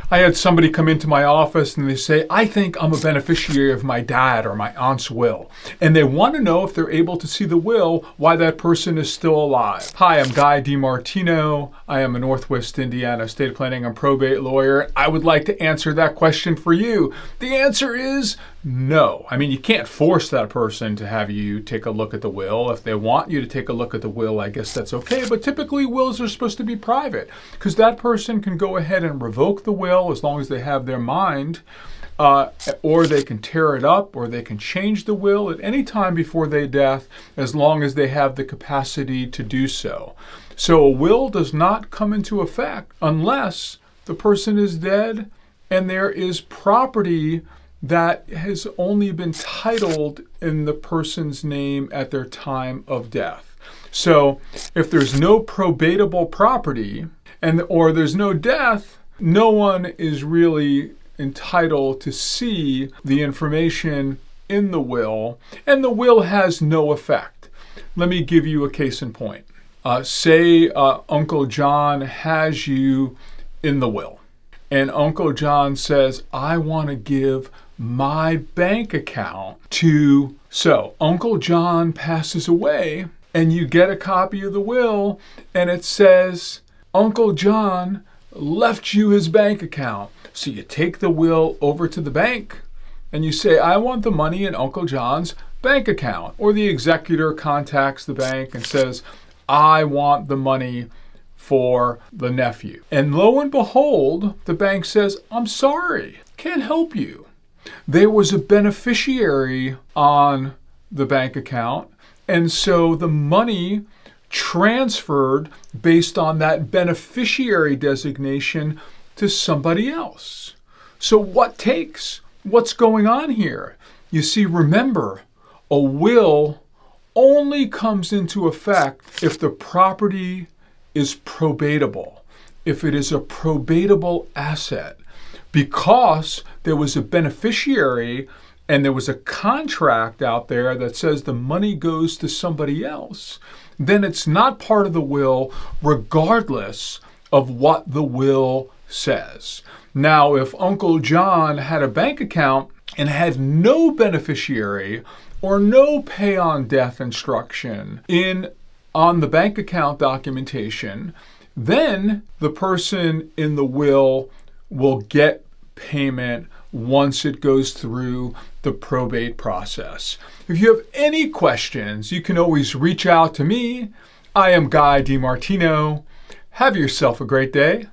I had somebody come into my office and they say, I think I'm a beneficiary of my dad or my aunt's will. And they want to know if they're able to see the will, why that person is still alive. Hi, I'm Guy Martino. I am a Northwest Indiana estate planning and probate lawyer. I would like to answer that question for you. The answer is no. I mean, you can't force that person to have you take a look at the will. If they want you to take a look at the will, I guess that's okay. But typically wills are supposed to be private because that person can go ahead and revoke the will as long as they have their mind, or they can tear it up, or they can change the will at any time before their death as long as they have the capacity to do so. So a will does not come into effect unless the person is dead and there is property that has only been titled in the person's name at their time of death. So if there's no probatable property or there's no death, no one is really entitled to see the information in the will, and the will has no effect. Let me give you a case in point. Say Uncle John has you in the will, and Uncle John says, I want to give my bank account to... So Uncle John passes away, and you get a copy of the will, and it says, Uncle John left you his bank account. So you take the will over to the bank and you say, I want the money in Uncle John's bank account. Or the executor contacts the bank and says, I want the money for the nephew. And lo and behold, the bank says, I'm sorry, can't help you. There was a beneficiary on the bank account, and so the money transferred based on that beneficiary designation to somebody else. So what takes? What's going on here? You see, remember, a will only comes into effect if the property is probatable, if it is a probatable asset, because there was a beneficiary and there was a contract out there that says the money goes to somebody else, then it's not part of the will regardless of what the will says. Now, if Uncle John had a bank account and had no beneficiary or no pay on death instruction on the bank account documentation, then the person in the will get payment once it goes through the probate process. If you have any questions, you can always reach out to me. I am Guy Martino. Have yourself a great day.